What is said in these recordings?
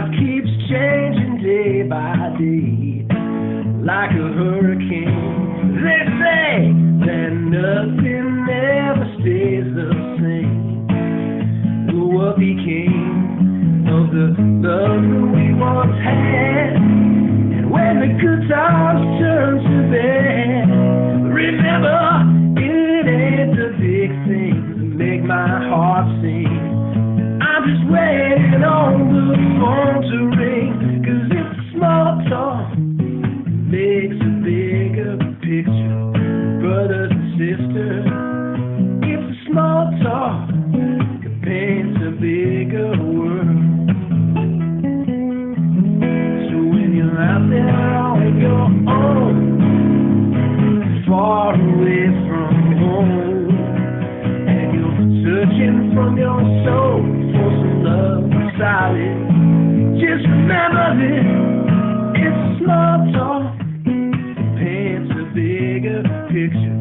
life keeps changing day by day, like a hurricane. They say that nothing ever stays the same. But what became of the love that we once had? And when the good times turn to bad, remember, it ain't the big things that make my heart sing. I'm just waiting on the phone to ring, 'cause it's a small talk that makes a bigger picture. Brothers and sisters, it's a small talk that paints a bigger world. So when you're out there on your own, far away from home, and you're searching from your soul for some love solid, just remember this, it's a small talk that paints a bigger picture.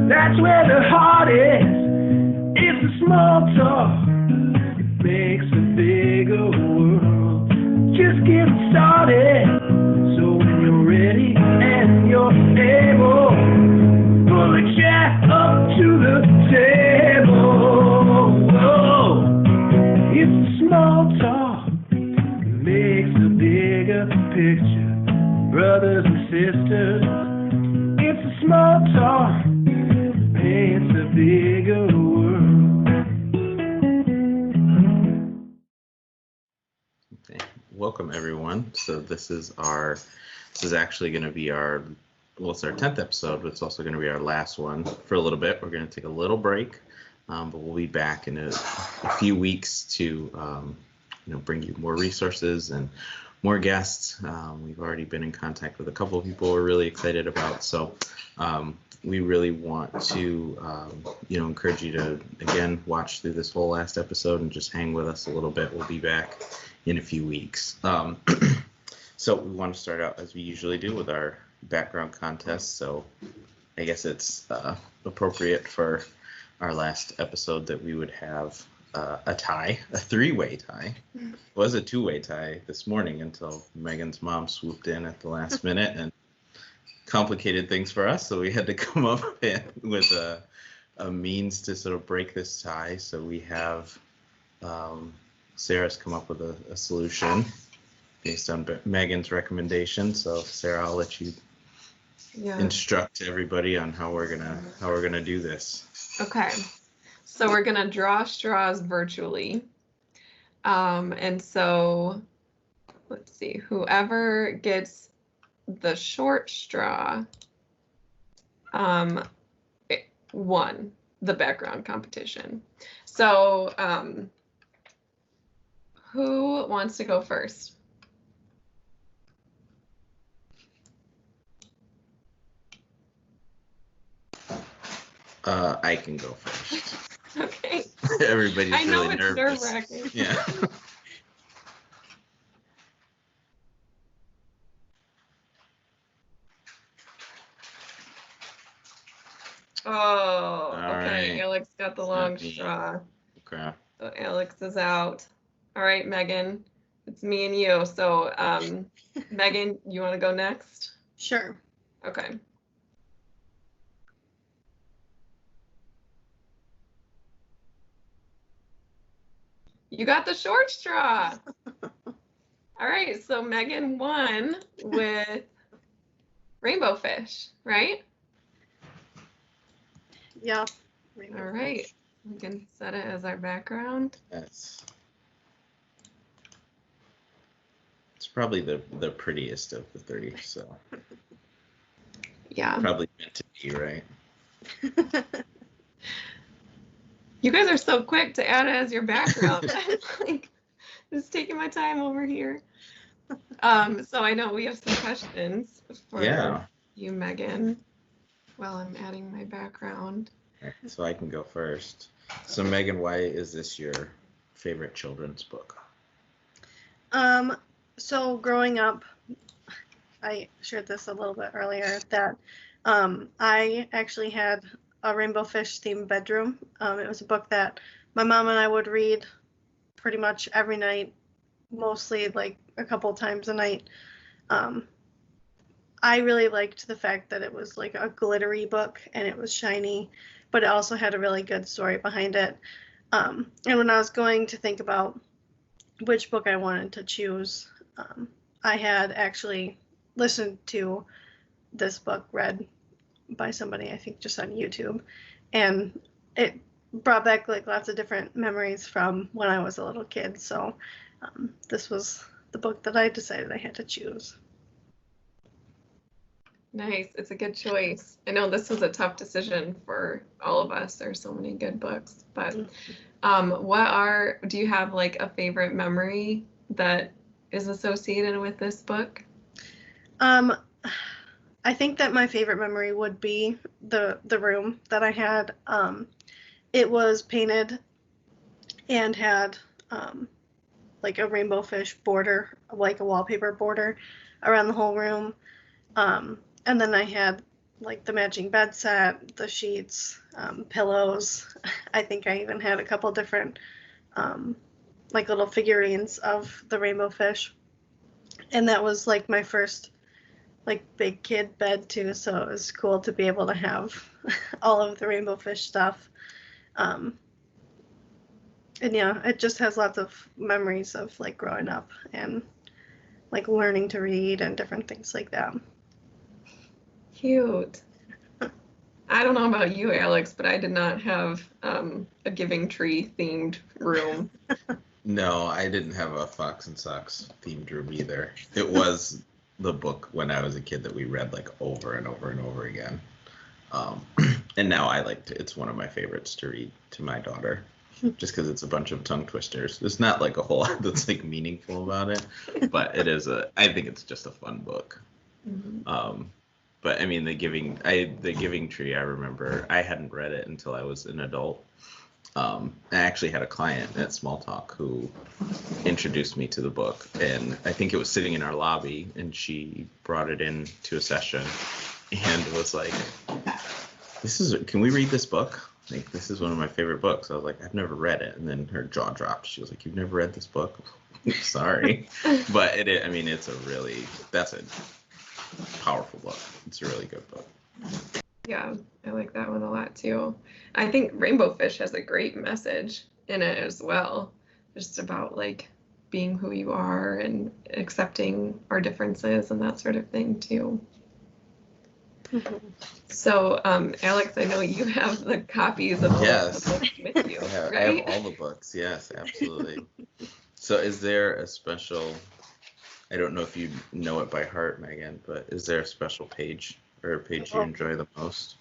That's where the heart is. It's a small talk that makes a bigger world. Just get started, so when you're ready and you're able, pull a chair up to the table. Oh, it's a small talk that makes a bigger picture. Brothers and sisters, it's a small talk that paints a bigger world. Okay. Welcome everyone. So this is actually going to be it's our 10th episode, but it's also going to be our last one for a little bit. We're going to take a little break, but we'll be back in a few weeks to bring you more resources and more guests. We've already been in contact with a couple of people we're really excited about. So we really want to encourage you to, again, watch through this whole last episode and just hang with us a little bit. We'll be back in a few weeks. So we want to start out as we usually do with our background contest. So I guess it's appropriate for our last episode that we would have a tie, a three-way tie. It was a two-way tie this morning until Megan's mom swooped in at the last minute and complicated things for us. So we had to come up with a means to sort of break this tie. So we have Sarah's come up with a solution based on Megan's recommendation. So Sarah, I'll let you instruct everybody on how we're gonna do this. Okay, so we're gonna draw straws virtually, and so let's see, whoever gets the short straw won the background competition. So who wants to go first? I can go first. Okay. Everybody's I know really it's nervous. nerve-wracking. Yeah. Oh, All okay. right. Alex got the long straw. Okay. So Alex is out. All right, Megan, it's me and you. So Megan, you want to go next? Sure. Okay. You got the short straw. All right, so Megan won with rainbow fish, right? Yeah. All right, we can set it as our background. It's probably the prettiest of the three, so Yeah. probably meant to be, right? You guys are so quick to add it as your background. I'm like, just taking my time over here. So I know we have some questions for you, Megan, while I'm adding my background. So I can go first. So Megan, why is this your favorite children's book? So growing up, I shared this a little bit earlier that I actually had a Rainbow Fish themed bedroom. It was a book that my mom and I would read pretty much every night mostly like a couple times a night. I really liked the fact that it was like a glittery book and it was shiny, but it also had a really good story behind it. And when I was going to think about which book I wanted to choose, I had actually listened to this book read by somebody, I think just on YouTube, and it brought back like lots of different memories from when I was a little kid. So this was the book that I decided I had to choose. Nice. It's a good choice. I know this was a tough decision for all of us. There's so many good books, but do you have like a favorite memory that is associated with this book? I think that my favorite memory would be the room that I had. It was painted and had like a rainbow fish border, like a wallpaper border around the whole room. And then I had like the matching bed set, the sheets, pillows. I think I even had a couple different like little figurines of the rainbow fish. And that was like my first like big kid bed too, so it was cool to be able to have all of the rainbow fish stuff. And yeah, it just has lots of memories of like growing up and like learning to read and different things like that. Cute. I don't know about you, Alex, but I did not have a Giving Tree themed room. No, I didn't have a Fox and Socks themed room either. It was the book when I was a kid that we read like over and over and over again. And now it's one of my favorites to read to my daughter, just because it's a bunch of tongue twisters. There's not like a whole lot that's like meaningful about it, but I think it's just a fun book. Mm-hmm. But I mean, the Giving Tree, I remember I hadn't read it until I was an adult. I actually had a client at Small Talk who introduced me to the book, and I think it was sitting in our lobby, and she brought it in to a session and was like, can we read this book? Like, this is one of my favorite books. I was like, I've never read it. And then her jaw dropped. She was like, you've never read this book? Sorry. But that's a powerful book. It's a really good book. Yeah, I like that one a lot too. I think Rainbow Fish has a great message in it as well, just about like being who you are and accepting our differences and that sort of thing too. Mm-hmm. So, Alex, I know you have the copies of the books with you, right? I have all the books. Yes, absolutely. So is there a special, I don't know if you know it by heart, Megan, but is there a special page or a page you enjoy the most?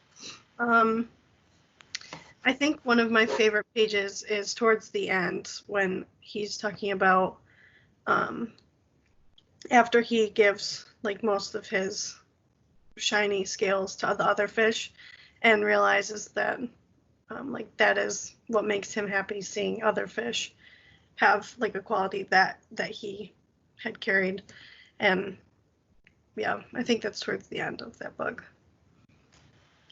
I think one of my favorite pages is towards the end when he's talking about after he gives like most of his shiny scales to the other fish and realizes that like that is what makes him happy, seeing other fish have like a quality that he had carried. And yeah, I think that's towards the end of that book.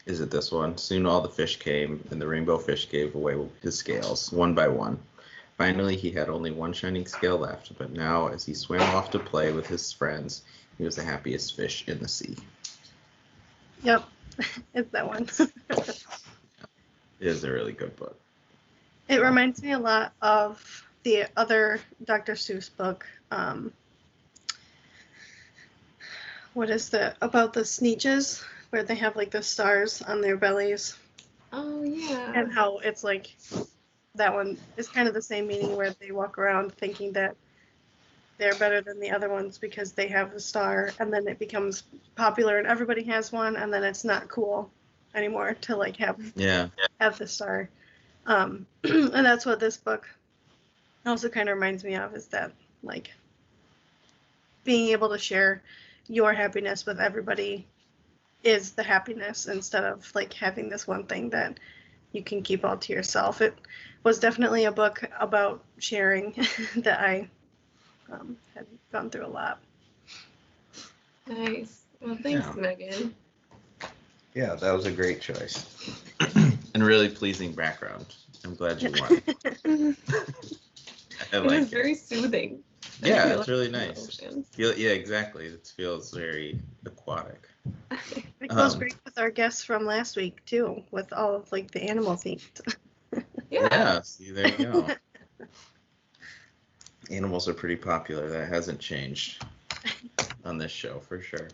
Is it this one? Soon all the fish came, and the rainbow fish gave away his scales, one by one. Finally, he had only one shining scale left, but now, as he swam off to play with his friends, he was the happiest fish in the sea. Yep, it's that one. It is a really good book. It reminds me a lot of the other Dr. Seuss book. What is about the Sneetches, where they have like the stars on their bellies? Oh yeah. And how it's like that one is kind of the same meaning, where they walk around thinking that they're better than the other ones because they have the star, and then it becomes popular and everybody has one, and then it's not cool anymore to like have the star. And that's what this book also kind of reminds me of, is that like being able to share your happiness with everybody is the happiness, instead of like having this one thing that you can keep all to yourself. It was definitely a book about sharing that I had gone through a lot. Nice. Well, thanks, Megan. Yeah, that was a great choice. And really pleasing background. I'm glad you won. It was very soothing. Yeah, feel it's like really I'm in the nice. ocean. Yeah, exactly. It feels very aquatic. It goes Um, great with our guests from last week too, with all of like the animal themed. yeah, see, there you go. Animals are pretty popular. That hasn't changed on this show for sure.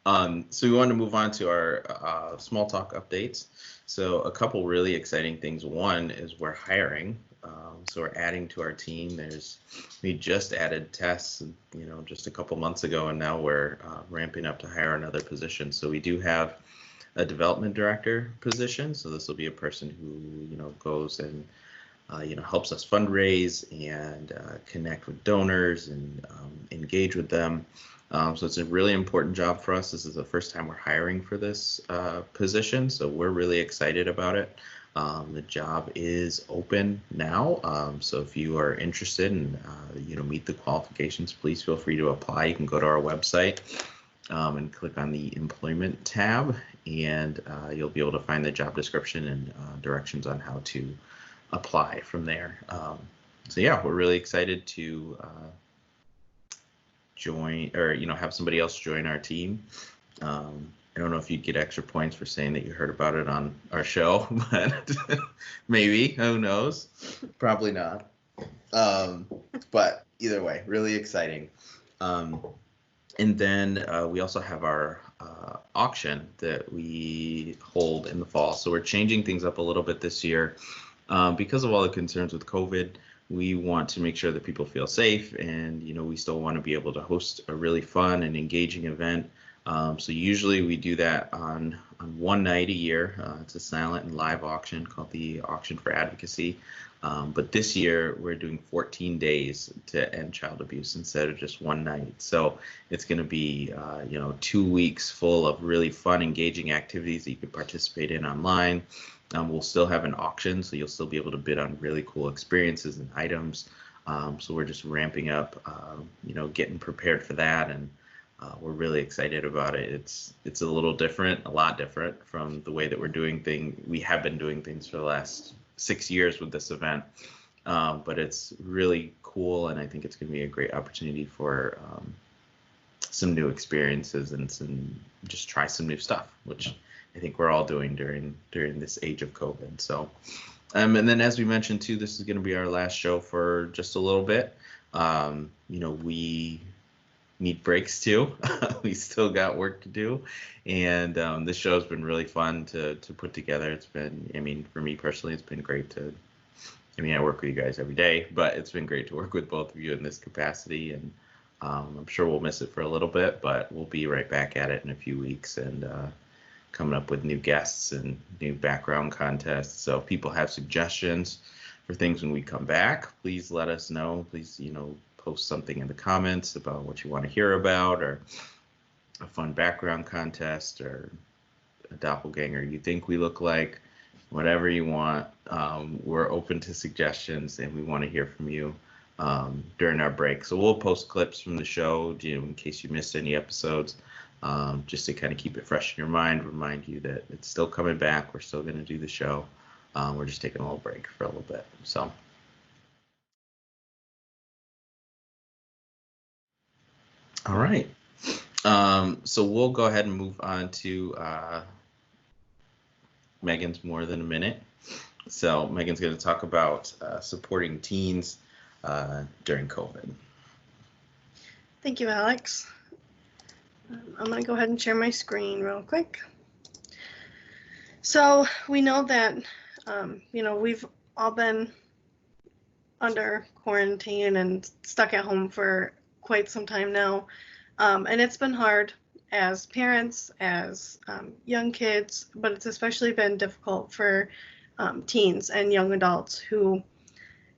So we want to move on to our small talk updates. So a couple really exciting things. One is we're hiring. So we're adding to our team. We just added Tess, just a couple months ago, and now we're ramping up to hire another position. So we do have a development director position. So this will be a person who, goes and helps us fundraise and connect with donors and engage with them. So it's a really important job for us. This is the first time we're hiring for this position, so we're really excited about it. The job is open now, so if you are interested and meet the qualifications, please feel free to apply. You can go to our website and click on the employment tab, and you'll be able to find the job description and directions on how to apply from there. So yeah, we're really excited to join, or have somebody else join our team. I don't know if you'd get extra points for saying that you heard about it on our show, but maybe, who knows? Probably not. But either way, really exciting. And then we also have our auction that we hold in the fall. So we're changing things up a little bit this year. Because of all the concerns with COVID, we want to make sure that people feel safe, and we still want to be able to host a really fun and engaging event. So usually we do that on one night a year. It's a silent and live auction called the Auction for Advocacy. But this year we're doing 14 days to end child abuse instead of just one night. So it's going to be 2 weeks full of really fun, engaging activities that you can participate in online. We'll still have an auction, so you'll still be able to bid on really cool experiences and items. So we're just ramping up, getting prepared for that, and we're really excited about it. It's a little different, a lot different from the way that we have been doing things for the last 6 years with this event. But it's really cool, and I think it's going to be a great opportunity for some new experiences and just try some new stuff, which I think we're all doing during this age of COVID. So, and then as we mentioned too, this is going to be our last show for just a little bit. We need breaks too. We still got work to do, and this show's been really fun to put together. It's been, for me personally, it's been great I work with you guys every day, but it's been great to work with both of you in this capacity, and I'm sure we'll miss it for a little bit, but we'll be right back at it in a few weeks, and coming up with new guests and new background contests. So if people have suggestions for things when we come back, please let us know. Please, post something in the comments about what you want to hear about, or a fun background contest, or a doppelganger you think we look like, whatever you want. We're open to suggestions, and we want to hear from you during our break. So we'll post clips from the show, in case you missed any episodes. Just to kind of keep it fresh in your mind, remind you that it's still coming back. We're still going to do the show. We're just taking a little break for a little bit. So, all right. So we'll go ahead and move on to Megan's More Than a Minute. So Megan's going to talk about supporting teens during COVID. Thank you, Alex. I'm going to go ahead and share my screen real quick. So we know that, we've all been under quarantine and stuck at home for quite some time now. And it's been hard as parents, as young kids, but it's especially been difficult for teens and young adults who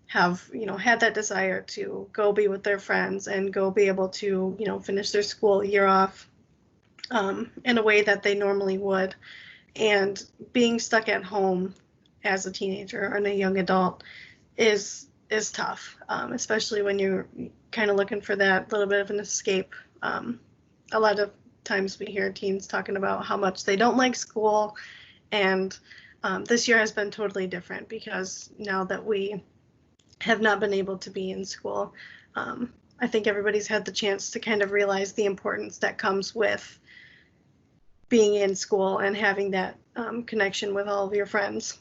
have, had that desire to go be with their friends and go be able to, finish their school year off in a way that they normally would. And being stuck at home as a teenager or a young adult is tough, especially when you're kind of looking for that little bit of an escape. A lot of times we hear teens talking about how much they don't like school, and this year has been totally different because now that we have not been able to be in school, I think everybody's had the chance to kind of realize the importance that comes with being in school and having that connection with all of your friends.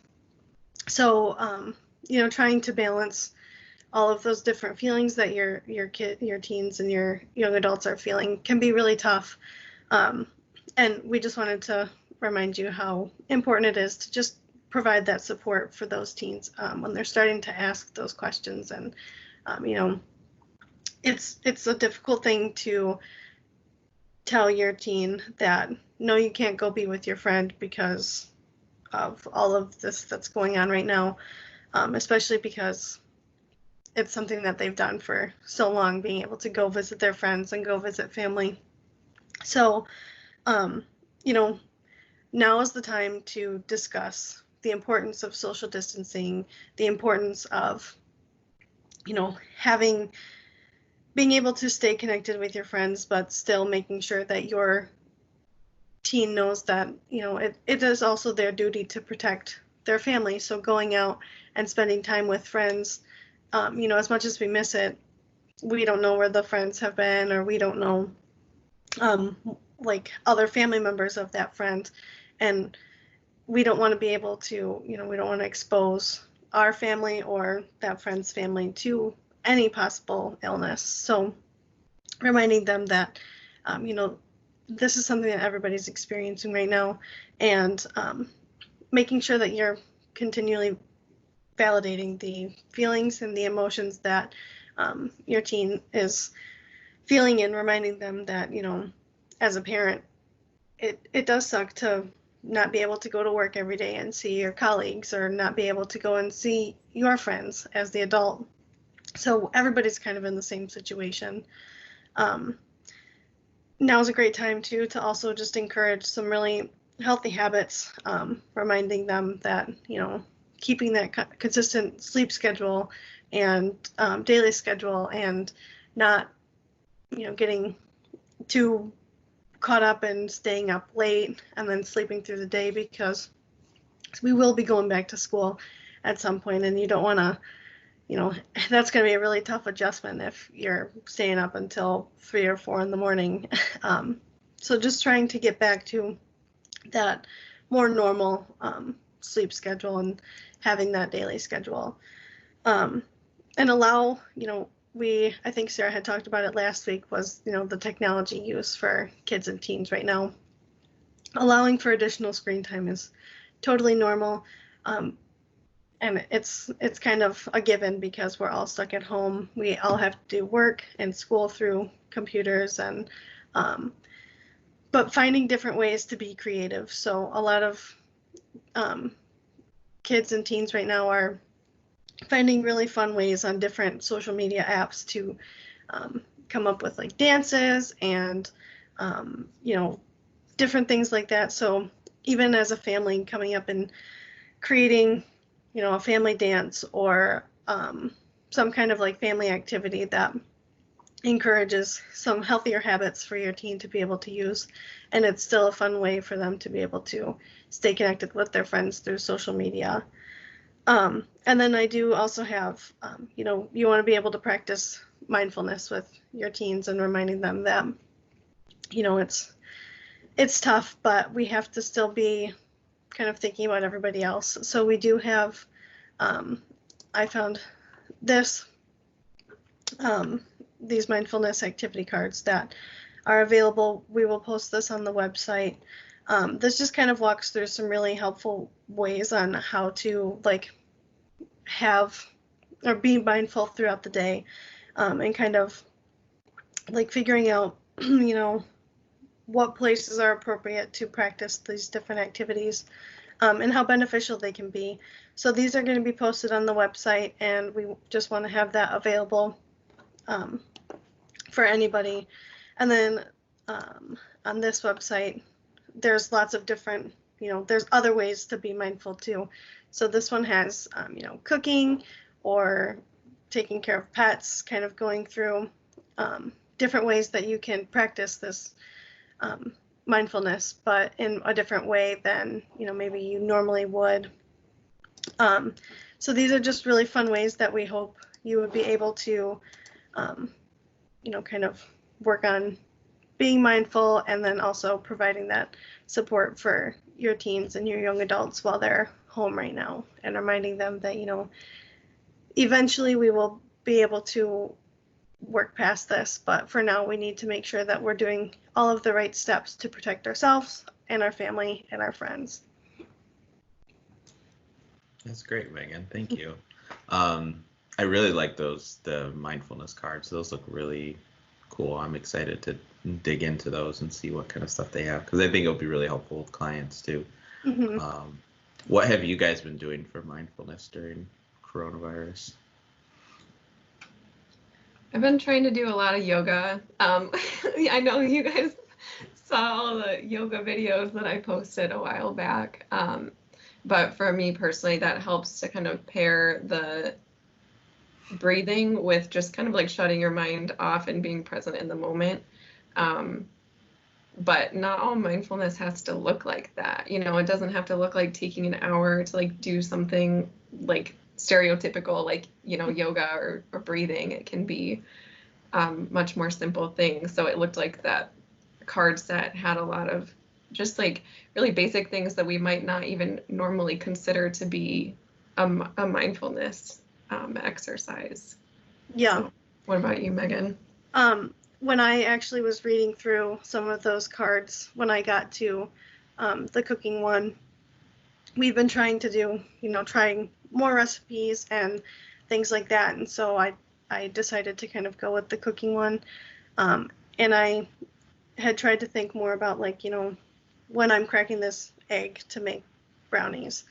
So, trying to balance all of those different feelings that your teens and your young adults are feeling can be really tough. And we just wanted to remind you how important it is to just provide that support for those teens when they're starting to ask those questions. And, it's a difficult thing to tell your teen that, no, you can't go be with your friend because of all of this that's going on right now, especially because it's something that they've done for so long, being able to go visit their friends and go visit family. So, now is the time to discuss the importance of social distancing, the importance of, being able to stay connected with your friends, but still making sure that your teen knows that, it is also their duty to protect their family. So going out and spending time with friends, as much as we miss it, we don't know where the friends have been, or we don't know, like other family members of that friend. And we don't want to be able to, we don't want to expose our family or that friend's family to any possible illness. So reminding them that, this is something that everybody's experiencing right now, and making sure that you're continually validating the feelings and the emotions that your teen is feeling, and reminding them that, as a parent, it does suck to not be able to go to work every day and see your colleagues, or not be able to go and see your friends as the adult. So everybody's kind of in the same situation. Now is a great time too to also just encourage some really healthy habits, reminding them that, keeping that consistent sleep schedule and daily schedule, and not, getting too caught up in staying up late and then sleeping through the day, because we will be going back to school at some point, and you don't want to, that's going to be a really tough adjustment if you're staying up until 3 or 4 in the morning. So just trying to get back to that more normal sleep schedule, and having that daily schedule, and allow, I think Sarah had talked about it last week, was, the technology use for kids and teens right now. Allowing for additional screen time is totally normal. And it's kind of a given, because we're all stuck at home. We all have to do work and school through computers, and but finding different ways to be creative. So a lot of kids and teens right now are finding really fun ways on different social media apps to come up with like dances and different things like that. So even as a family, coming up and creating, a family dance, or some kind of like family activity that encourages some healthier habits for your teen to be able to use. And it's still a fun way for them to be able to stay connected with their friends through social media. And then I do also have, you want to be able to practice mindfulness with your teens, and reminding them that, it's tough, but we have to still be kind of thinking about everybody else. So we do have, I found these mindfulness activity cards that are available. We will post this on the website. This just kind of walks through some really helpful ways on how to have or be mindful throughout the day, and kind of figuring out, what places are appropriate to practice these different activities, and how beneficial they can be. So these are going to be posted on the website, and we just want to have that available for anybody. And then on this website, there's lots of different, there's other ways to be mindful too. So this one has, cooking or taking care of pets, kind of going through different ways that you can practice this mindfulness, but in a different way than, maybe you normally would. So these are just really fun ways that we hope you would be able to kind of work on being mindful, and then also providing that support for your teens and your young adults while they're home right now, and reminding them that, eventually we will be able to work past this, but for now we need to make sure that we're doing all of the right steps to protect ourselves and our family and our friends. That's great, Megan. Thank you. I really like the mindfulness cards. Those look really cool. I'm excited to dig into those and see what kind of stuff they have, because I think it'll be really helpful with clients too. Mm-hmm. What have you guys been doing for mindfulness during coronavirus? I've been trying to do a lot of yoga. I know you guys saw all the yoga videos that I posted a while back. But for me personally, that helps to kind of pair the breathing with just kind of like shutting your mind off and being present in the moment. But not all mindfulness has to look like that. It doesn't have to look like taking an hour to like do something like stereotypical, like, yoga or breathing. It can be much more simple things. So it looked like that card set had a lot of just like really basic things that we might not even normally consider to be a mindfulness exercise. Yeah. So, what about you, Megan? When I actually was reading through some of those cards, when I got to the cooking one, we've been trying to do, trying more recipes and things like that. And so I decided to kind of go with the cooking one. And I had tried to think more about, like, when I'm cracking this egg to make brownies,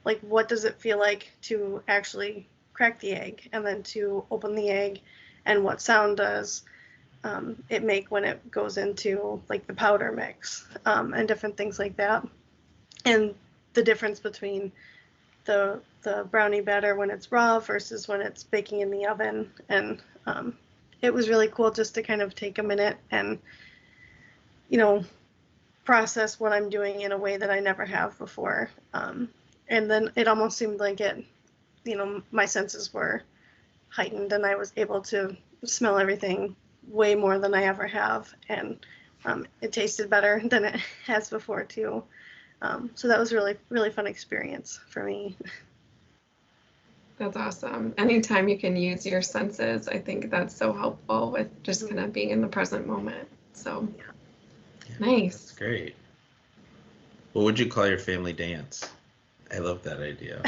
like, what does it feel like to actually crack the egg, and then to open the egg, and what sound does it make when it goes into like the powder mix, and different things like that, and the difference between the brownie batter when it's raw versus when it's baking in the oven. And it was really cool just to kind of take a minute and process what I'm doing in a way that I never have before. And then it almost seemed like it, my senses were heightened, and I was able to smell everything way more than I ever have. And it tasted better than it has before too. So that was really, really fun experience for me. That's awesome. Anytime you can use your senses, I think that's so helpful with just kind of being in the present moment. So, Yeah, nice. That's great. What would you call your family dance? I love that idea.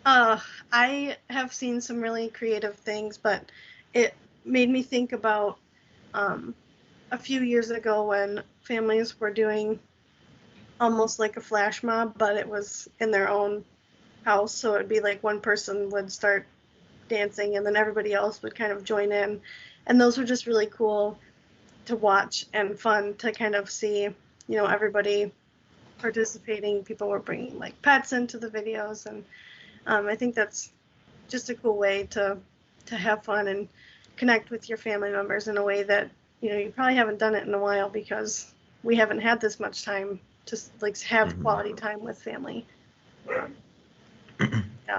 I have seen some really creative things, but it made me think about a few years ago when families were doing almost like a flash mob, but it was in their own house. So it'd be like one person would start dancing, and then everybody else would kind of join in. And those were just really cool to watch and fun to kind of see, everybody participating. People were bringing like pets into the videos, and I think that's just a cool way to have fun and connect with your family members in a way that you probably haven't done it in a while, because we haven't had this much time to like have quality time with family. Yeah.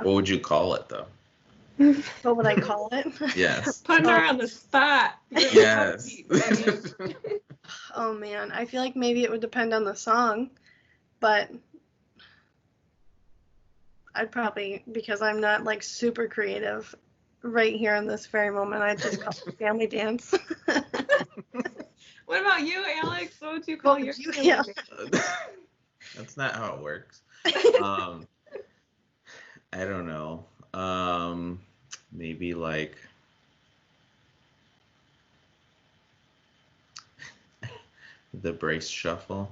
What would you call it though? What would I call it? Yes. Putting her on the spot. Yes. Oh man, I feel like maybe it would depend on the song, but I'd probably, because I'm not like super creative right here in this very moment, I'd just call it family dance. What about you, Alex? What would you call your family Yeah. dance? That's not how it works. I don't know. Maybe like the brace shuffle.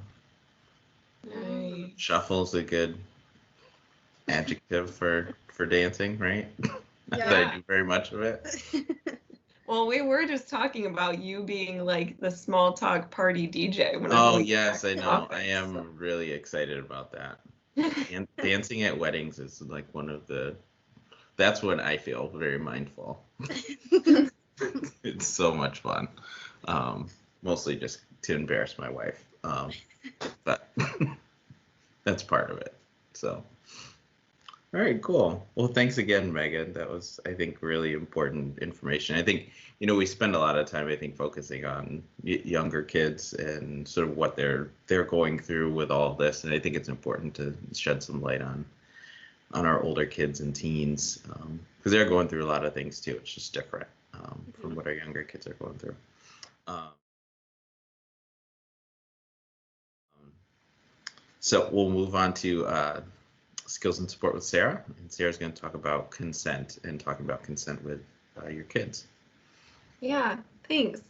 Nice. Shuffle's a good adjective for dancing, right? Not that Yeah. I do very much of it. Well, we were just talking about you being like the small talk party DJ. When Oh I'm yes, I back in know. office, I am so. really excited about that. And dancing at weddings is like that's when I feel very mindful. It's so much fun. Mostly just to embarrass my wife. But that's part of it. So All right, cool. Well, thanks again, Megan. That was, I think, really important information. I think, we spend a lot of time, I think, focusing on younger kids and sort of what they're going through with all of this. And I think it's important to shed some light on our older kids and teens, because they're going through a lot of things too. It's just different from what our younger kids are going through. So we'll move on to skills and support with Sarah, and Sarah's going to talk about consent and talking about consent with your kids. Yeah, thanks.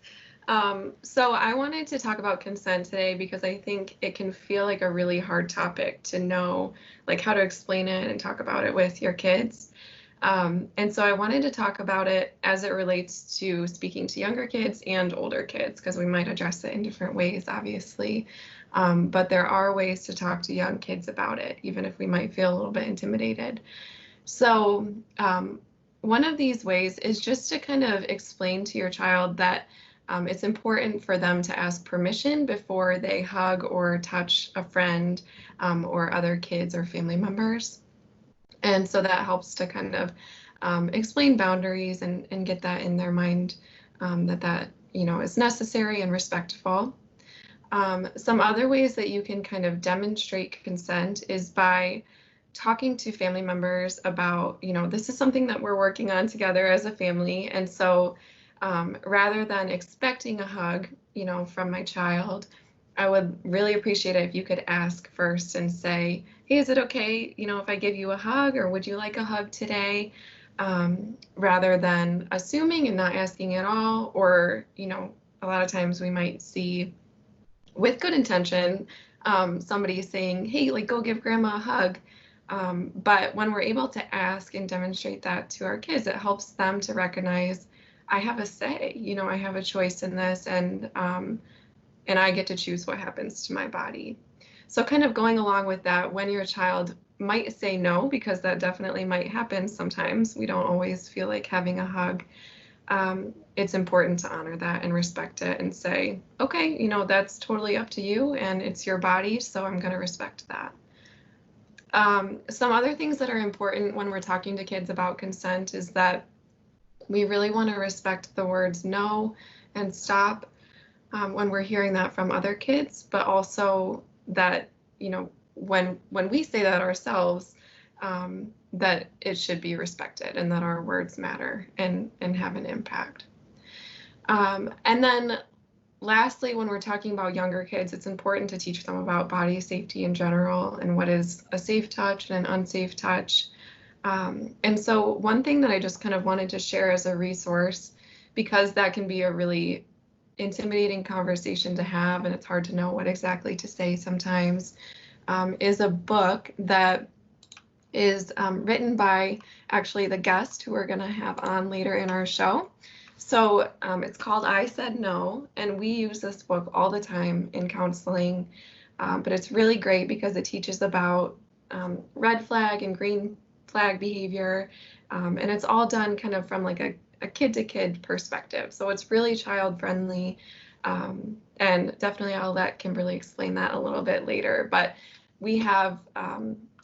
So I wanted to talk about consent today because I think it can feel like a really hard topic to know, like how to explain it and talk about it with your kids. And so I wanted to talk about it as it relates to speaking to younger kids and older kids, because we might address it in different ways, obviously. But there are ways to talk to young kids about it, even if we might feel a little bit intimidated. So one of these ways is just to kind of explain to your child that it's important for them to ask permission before they hug or touch a friend or other kids or family members. And so that helps to kind of explain boundaries and get that in their mind, that is necessary and respectful. Some other ways that you can kind of demonstrate consent is by talking to family members about, this is something that we're working on together as a family. And so rather than expecting a hug, from my child, I would really appreciate it if you could ask first and say, hey, is it okay, if I give you a hug, or would you like a hug today? Rather than assuming and not asking at all, or, a lot of times we might see with good intention, somebody saying, hey, like go give grandma a hug. But when we're able to ask and demonstrate that to our kids, it helps them to recognize I have a say, I have a choice in this, and I get to choose what happens to my body. So kind of going along with that, when your child might say no, because that definitely might happen sometimes, we don't always feel like having a hug. It's important to honor that and respect it and say, okay, that's totally up to you and it's your body, so I'm going to respect that. Some other things that are important when we're talking to kids about consent is that we really want to respect the words no and stop when we're hearing that from other kids, but also that, when we say that ourselves, that it should be respected and that our words matter and have an impact. And then lastly, when we're talking about younger kids, it's important to teach them about body safety in general and what is a safe touch and an unsafe touch. And so one thing that I just kind of wanted to share as a resource, because that can be a really intimidating conversation to have and it's hard to know what exactly to say sometimes, is a book that is written by actually the guest who we're going to have on later in our show. So it's called I Said No, and we use this book all the time in counseling, but it's really great because it teaches about red flag and green flag behavior, and it's all done kind of from like a kid-to-kid perspective. So it's really child-friendly, and definitely I'll let Kimberly explain that a little bit later, but we have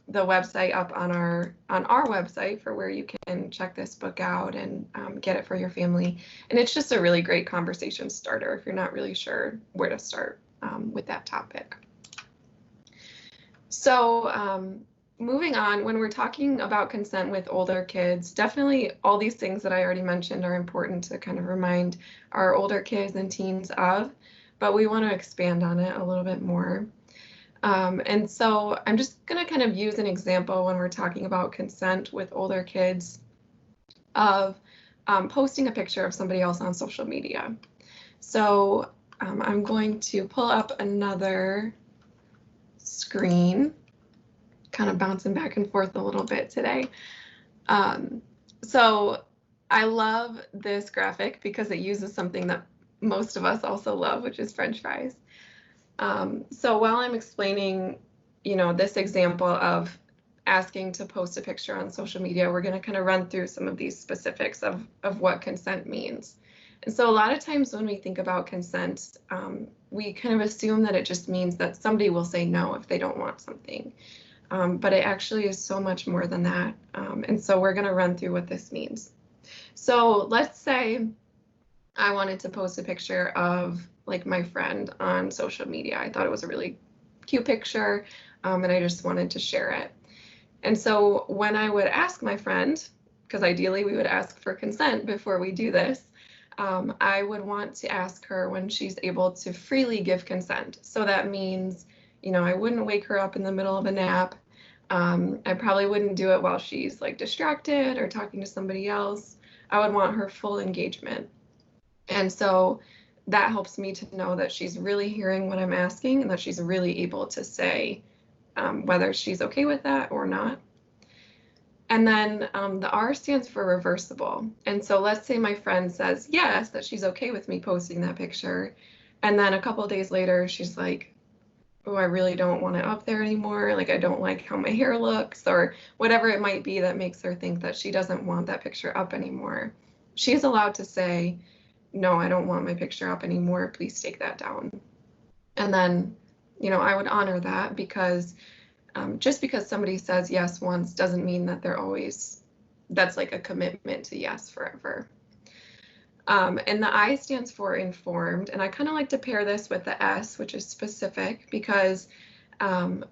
the website up on our website for where you can check this book out and get it for your family. And it's just a really great conversation starter if you're not really sure where to start with that topic. So moving on, when we're talking about consent with older kids, definitely all these things that I already mentioned are important to kind of remind our older kids and teens of, but we want to expand on it a little bit more. And so I'm just going to kind of use an example when we're talking about consent with older kids of posting a picture of somebody else on social media. So I'm going to pull up another screen, kind of bouncing back and forth a little bit today. So I love this graphic because it uses something that most of us also love, which is French fries. So while I'm explaining, this example of asking to post a picture on social media, we're going to kind of run through some of these specifics of what consent means. And so a lot of times when we think about consent, we kind of assume that it just means that somebody will say no if they don't want something. but it actually is so much more than that. And so we're going to run through what this means. So let's say I wanted to post a picture of like my friend on social media. I thought it was a really cute picture, and I just wanted to share it. And so when I would ask my friend, because ideally we would ask for consent before we do this, I would want to ask her when she's able to freely give consent. So that means, you know, I wouldn't wake her up in the middle of a nap. I probably wouldn't do it while she's like distracted or talking to somebody else. I would want her full engagement. And so that helps me to know that she's really hearing what I'm asking and that she's really able to say whether she's okay with that or not. And then the R stands for reversible. And so let's say my friend says yes, that she's okay with me posting that picture. And then a couple of days later, she's like, oh, I really don't want it up there anymore. Like, I don't like how my hair looks, or whatever it might be that makes her think that she doesn't want that picture up anymore. She's allowed to say, no, I don't want my picture up anymore. Please take that down. And then, you know, I would honor that, because just because somebody says yes once doesn't mean that they're always, that's like a commitment to yes forever. And the I stands for informed, and I kind of like to pair this with the S, which is specific, because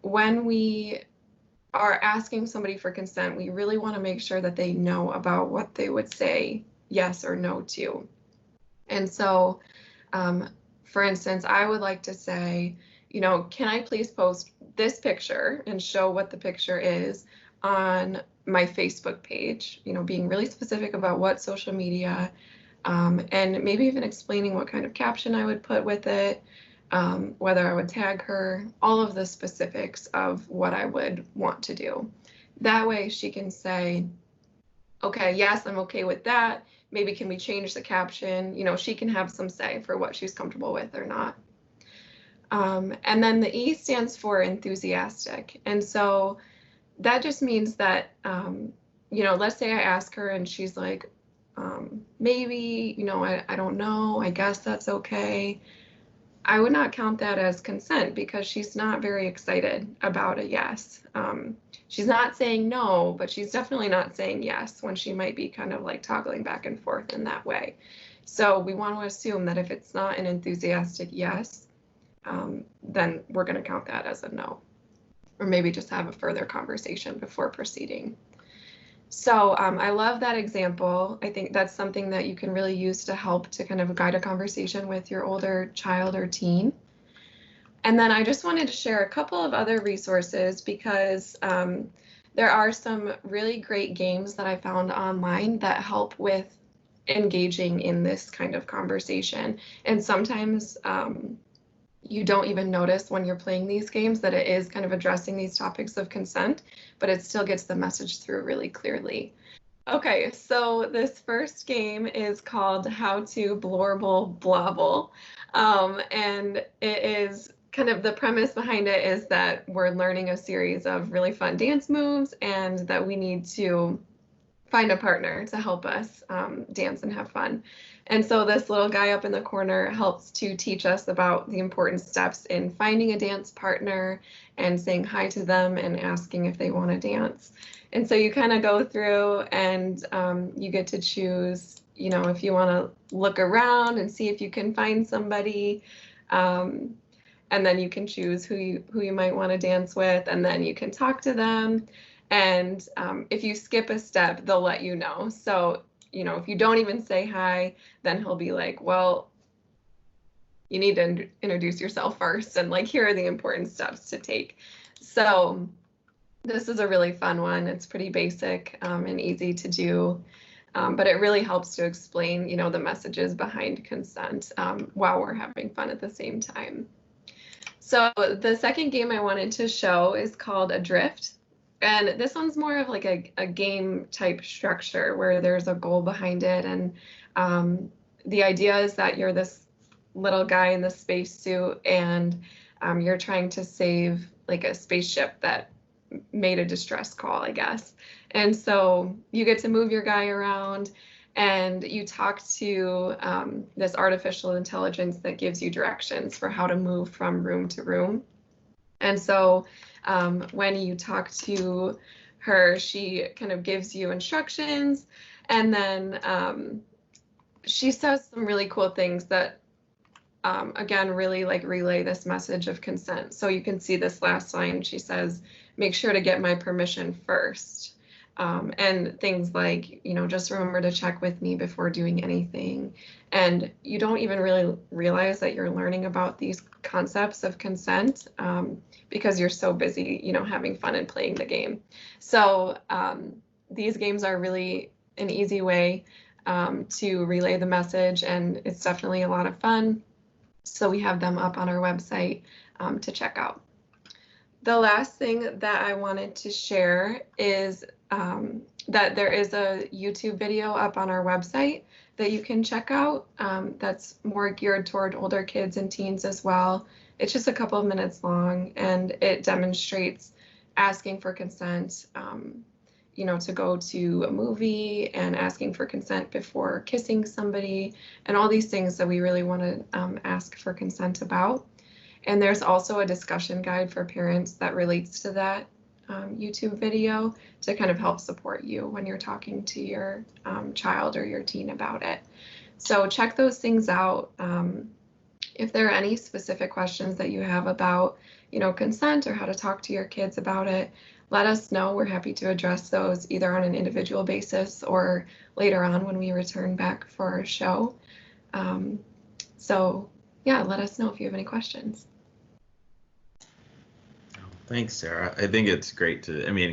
when we are asking somebody for consent, we really want to make sure that they know about what they would say yes or no to. And so, for instance, I would like to say, you know, can I please post this picture and show what the picture is on my Facebook page, you know, being really specific about what social media, and maybe even explaining what kind of caption I would put with it, whether I would tag her, all of the specifics of what I would want to do. That way she can say, okay, yes, I'm okay with that. Maybe can we change the caption? You know, she can have some say for what she's comfortable with or not. And then the E stands for enthusiastic. And so that just means that, you know, let's say I ask her and she's like, maybe, you know, I don't know, I guess that's okay. I would not count that as consent, because she's not very excited about a yes. She's not saying no, but she's definitely not saying yes when she might be kind of like toggling back and forth in that way. So we want to assume that if it's not an enthusiastic yes, then we're going to count that as a no, or maybe just have a further conversation before proceeding. So I love that example. I think that's something that you can really use to help to kind of guide a conversation with your older child or teen. And then I just wanted to share a couple of other resources, because there are some really great games that I found online that help with engaging in this kind of conversation. And sometimes you don't even notice when you're playing these games that it is kind of addressing these topics of consent, but it still gets the message through really clearly. Okay, so this first game is called How to Blorble Blobble. And it is kind of, the premise behind it is that we're learning a series of really fun dance moves, and that we need to find a partner to help us dance and have fun. And so this little guy up in the corner helps to teach us about the important steps in finding a dance partner and saying hi to them and asking if they want to dance. And so you kind of go through and you get to choose, you know, if you want to look around and see if you can find somebody. And then you can choose who you might want to dance with, and then you can talk to them. And if you skip a step, they'll let you know. So, you know, if you don't even say hi, then he'll be like, well, you need to introduce yourself first, and like, here are the important steps to take. So this is a really fun one. It's pretty basic and easy to do, but it really helps to explain, you know, the messages behind consent while we're having fun at the same time. So the second game I wanted to show is called Adrift. And this one's more of like a game type structure where there's a goal behind it. And the idea is that you're this little guy in the spacesuit, and you're trying to save like a spaceship that made a distress call, I guess. And so you get to move your guy around, and you talk to this artificial intelligence that gives you directions for how to move from room to room. And so When you talk to her, she kind of gives you instructions, and then she says some really cool things that, again, really like relay this message of consent. So you can see this last line. She says, make sure to get my permission first. And things like, just remember to check with me before doing anything. And you don't even really realize that you're learning about these concepts of consent because you're so busy, having fun and playing the game. So these games are really an easy way to relay the message, and it's definitely a lot of fun. So we have them up on our website to check out. The last thing that I wanted to share is that there is a YouTube video up on our website that you can check out that's more geared toward older kids and teens as well. It's just a couple of minutes long, and it demonstrates asking for consent, to go to a movie, and asking for consent before kissing somebody, and all these things that we really want to ask for consent about. And there's also a discussion guide for parents that relates to that YouTube video to kind of help support you when you're talking to your child or your teen about it. So check those things out. If there are any specific questions that you have about, consent or how to talk to your kids about it, let us know. We're happy to address those either on an individual basis or later on when we return back for our show. So yeah, let us know if you have any questions. Thanks, Sarah. I think it's great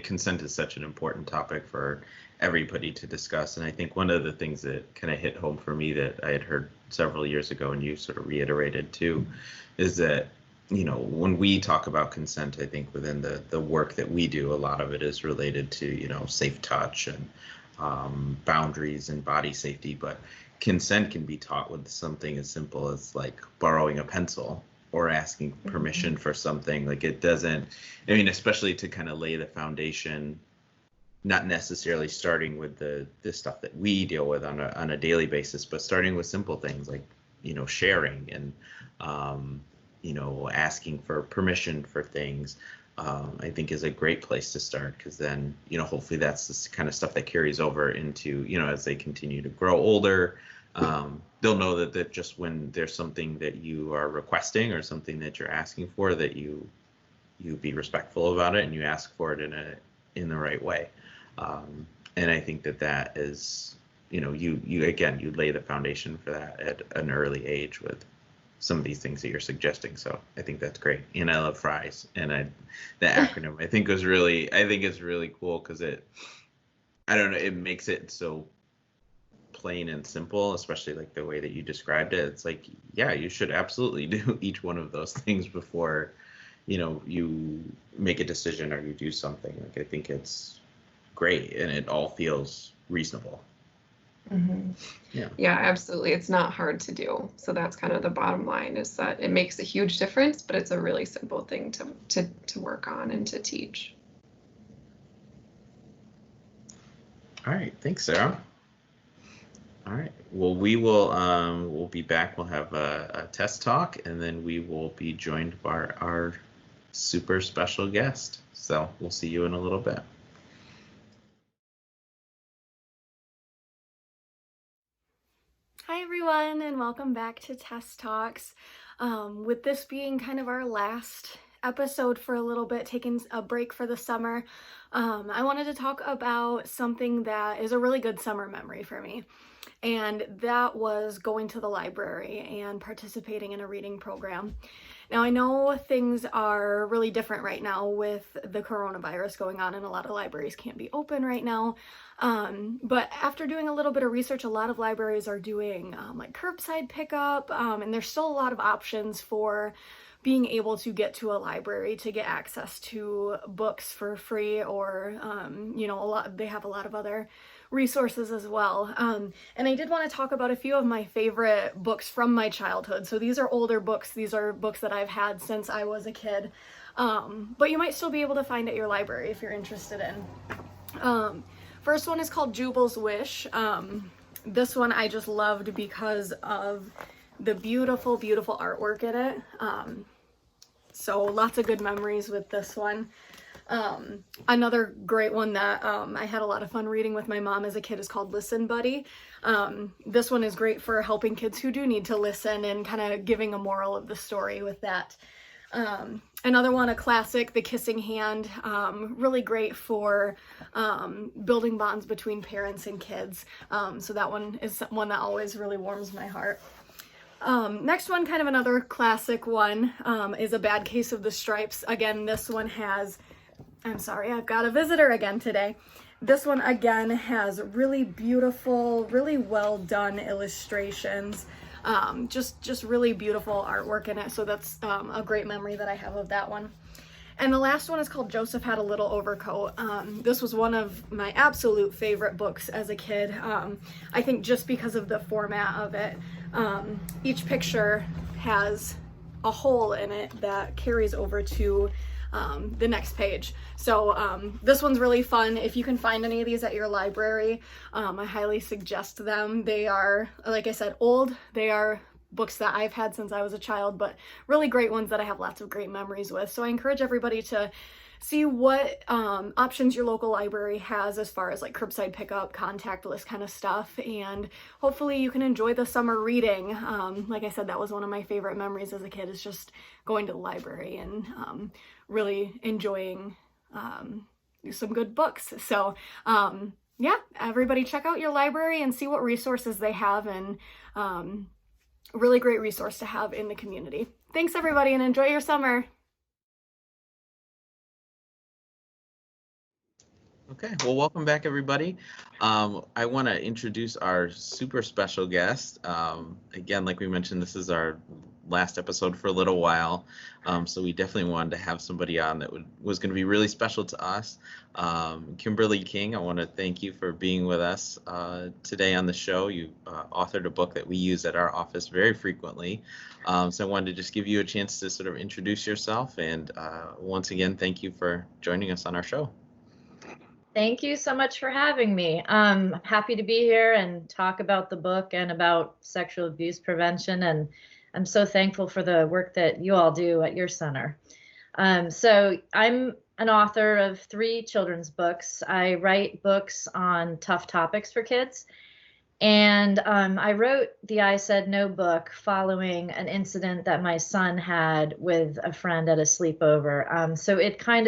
consent is such an important topic for everybody to discuss. And I think one of the things that kind of hit home for me that I had heard several years ago, and you sort of reiterated too, is that, when we talk about consent, I think within the work that we do, a lot of it is related to, safe touch and boundaries and body safety. But consent can be taught with something as simple as like borrowing a pencil or asking permission for something. Like it doesn't, especially to kind of lay the foundation, not necessarily starting with the stuff that we deal with on a daily basis, but starting with simple things like, sharing and, asking for permission for things, I think is a great place to start, because then, hopefully that's the kind of stuff that carries over into, as they continue to grow older. They'll know that just when there's something that you are requesting or something that you're asking for, that you be respectful about it and you ask for it in the right way. And I think that is, you lay the foundation for that at an early age with some of these things that you're suggesting. So I think that's great. And I love FRIES, and the acronym I think is really cool, because it makes it so plain and simple, especially like the way that you described it. It's like, yeah, you should absolutely do each one of those things before, you make a decision or you do something. Like, I think it's great, and it all feels reasonable. Mm-hmm. Yeah, absolutely. It's not hard to do. So that's kind of the bottom line, is that it makes a huge difference, but it's a really simple thing to work on and to teach. All right. Thanks, Sarah. All right. Well, we will we'll be back. We'll have a test talk, and then we will be joined by our super special guest. So we'll see you in a little bit. Hi everyone, and welcome back to Test Talks. With this being kind of our last episode for a little bit, taking a break for the summer, I wanted to talk about something that is a really good summer memory for me. And that was going to the library and participating in a reading program. Now, I know things are really different right now with the coronavirus going on, and a lot of libraries can't be open right now. But after doing a little bit of research, a lot of libraries are doing like curbside pickup, and there's still a lot of options for being able to get to a library to get access to books for free, or they have a lot of other resources as well. And I did want to talk about a few of my favorite books from my childhood. So these are older books. These are books that I've had since I was a kid. But you might still be able to find at your library if you're interested in. First one is called Jubal's Wish. This one I just loved because of the beautiful, beautiful artwork in it. So lots of good memories with this one. Another great one that I had a lot of fun reading with my mom as a kid is called Listen Buddy. This one is great for helping kids who do need to listen and kind of giving a moral of the story with that. Another one, a classic, The Kissing Hand, really great for building bonds between parents and kids. So that one is one that always really warms my heart. Next one, kind of another classic one, is A Bad Case of the Stripes. Again, this one has, I'm sorry, I've got a visitor again today. This one again has really beautiful, really well done illustrations. Just really beautiful artwork in it. So that's a great memory that I have of that one. And the last one is called Joseph Had a Little Overcoat. This was one of my absolute favorite books as a kid. I think just because of the format of it. Each picture has a hole in it that carries over to the next page. So this one's really fun. If you can find any of these at your library, I highly suggest them. They are, like I said, old. They are books that I've had since I was a child, but really great ones that I have lots of great memories with. So I encourage everybody to see what options your local library has as far as like curbside pickup, contact list kind of stuff, and hopefully you can enjoy the summer reading. Like I said, that was one of my favorite memories as a kid, is just going to the library and really enjoying some good books. So yeah, everybody check out your library and see what resources they have, and really great resource to have in the community. Thanks everybody, and enjoy your summer. Okay, well, welcome back, everybody. I want to introduce our super special guest. Again, like we mentioned, this is our last episode for a little while, so we definitely wanted to have somebody on that was going to be really special to us. Kimberly King, I want to thank you for being with us today on the show. You authored a book that we use at our office very frequently, so I wanted to just give you a chance to sort of introduce yourself, and once again, thank you for joining us on our show. Thank you so much for having me. I'm happy to be here and talk about the book and about sexual abuse prevention. And I'm so thankful for the work that you all do at your center. So I'm an author of 3 children's books. I write books on tough topics for kids. And I wrote the I Said No book following an incident that my son had with a friend at a sleepover. So it kind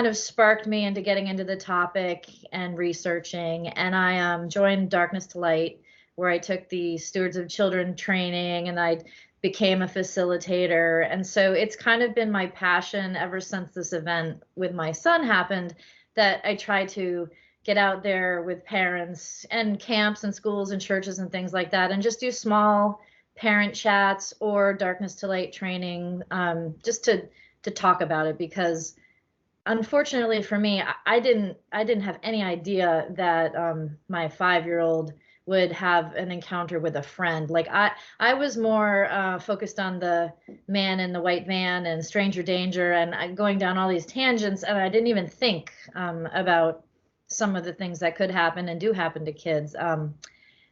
of sparked me into getting into the topic and researching. And I joined Darkness to Light, where I took the Stewards of Children training, and I became a facilitator. And so it's kind of been my passion ever since this event with my son happened, that I try to get out there with parents and camps and schools and churches and things like that, and just do small parent chats or Darkness to Light training, just to talk about it. Because unfortunately for me, I didn't have any idea that my 5-year-old would have an encounter with a friend. Like I was more focused on the man in the white van and stranger danger, and going down all these tangents, and I didn't even think about some of the things that could happen and do happen to kids.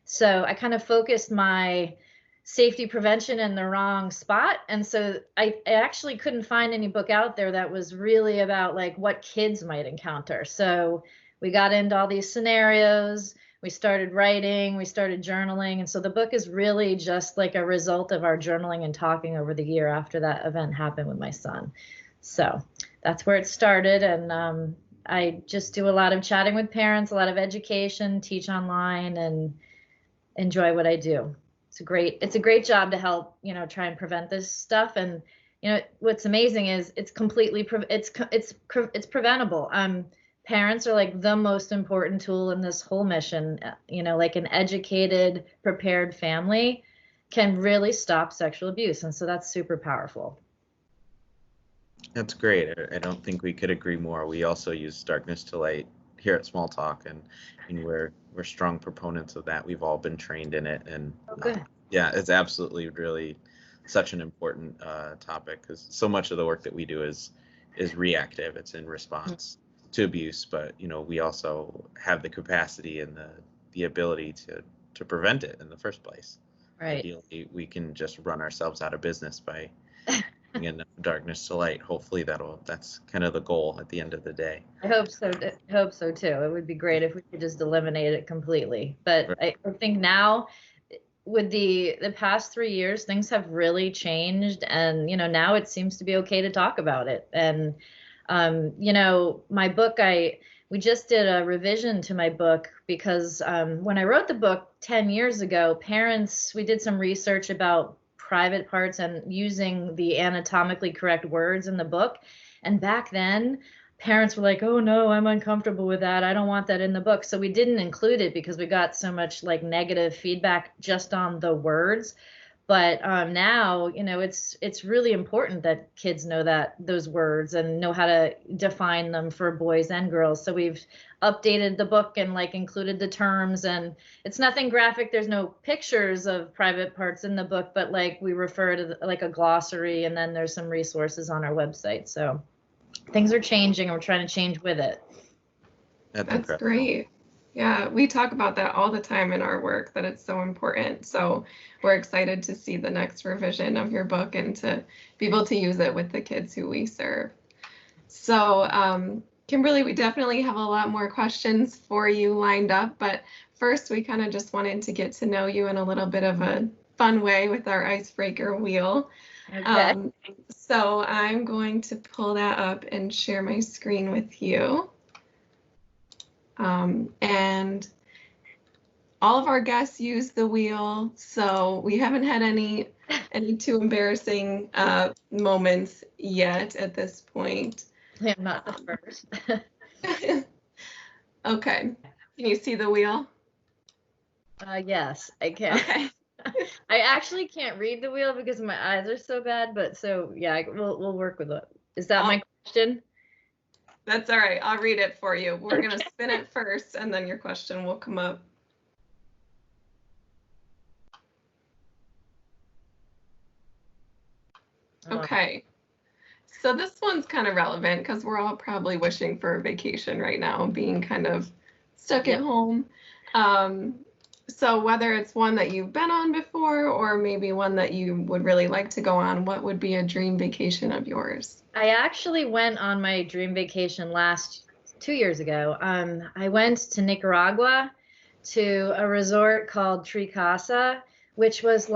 So I kind of focused my safety prevention in the wrong spot. And so I actually couldn't find any book out there that was really about like what kids might encounter. So we got into all these scenarios, we started writing, we started journaling. And so the book is really just like a result of our journaling and talking over the year after that event happened with my son. So that's where it started. And I just do a lot of chatting with parents, a lot of education, teach online, and enjoy what I do. It's a great job to help, try and prevent this stuff. And, what's amazing is it's completely, it's preventable. Parents are like the most important tool in this whole mission. Like an educated, prepared family can really stop sexual abuse. And so that's super powerful. That's great. I don't think we could agree more. We also use Darkness to Light here at Small Talk, and we're strong proponents of that. We've all been trained in it, and yeah, it's absolutely really such an important topic, because so much of the work that we do is reactive. It's in response to abuse, but we also have the capacity and the ability to prevent it in the first place. Right. Ideally, we can just run ourselves out of business by having enough darkness to light. Hopefully that's kind of the goal at the end of the day. I hope so. Hope so too. It would be great if we could just eliminate it completely. But I think now, with the past 3 years, things have really changed, and now it seems to be okay to talk about it. And my book, we just did a revision to my book because when I wrote the book 10 years ago, we did some research about private parts and using the anatomically correct words in the book. And back then, parents were like, oh no, I'm uncomfortable with that. I don't want that in the book. So we didn't include it because we got so much negative feedback just on the words. But now, it's really important that kids know those words and know how to define them for boys and girls. So we've updated the book and included the terms, and it's nothing graphic. There's no pictures of private parts in the book, but we refer to a glossary, and then there's some resources on our website. So things are changing, and we're trying to change with it. That's great. Yeah, we talk about that all the time in our work, that it's so important. So we're excited to see the next revision of your book and to be able to use it with the kids who we serve. So Kimberly, we definitely have a lot more questions for you lined up, but first we kind of just wanted to get to know you in a little bit of a fun way with our Icebreaker Wheel. Okay. So I'm going to pull that up and share my screen with you. And all of our guests use the wheel, so we haven't had any too embarrassing moments yet at this point. I'm not the first. Okay. Can you see the wheel? Yes, I can. Okay. I actually can't read the wheel because my eyes are so bad, but yeah, we'll work with it. Is that my question? That's all right. I'll read it for you. We're going to spin it first, and then your question will come up. Okay. So this one's kind of relevant because we're all probably wishing for a vacation right now, being kind of stuck at home. So whether it's one that you've been on before or maybe one that you would really like to go on, what would be a dream vacation of yours? I actually went on my dream vacation 2 years ago. I went to Nicaragua to a resort called Tricasa, which was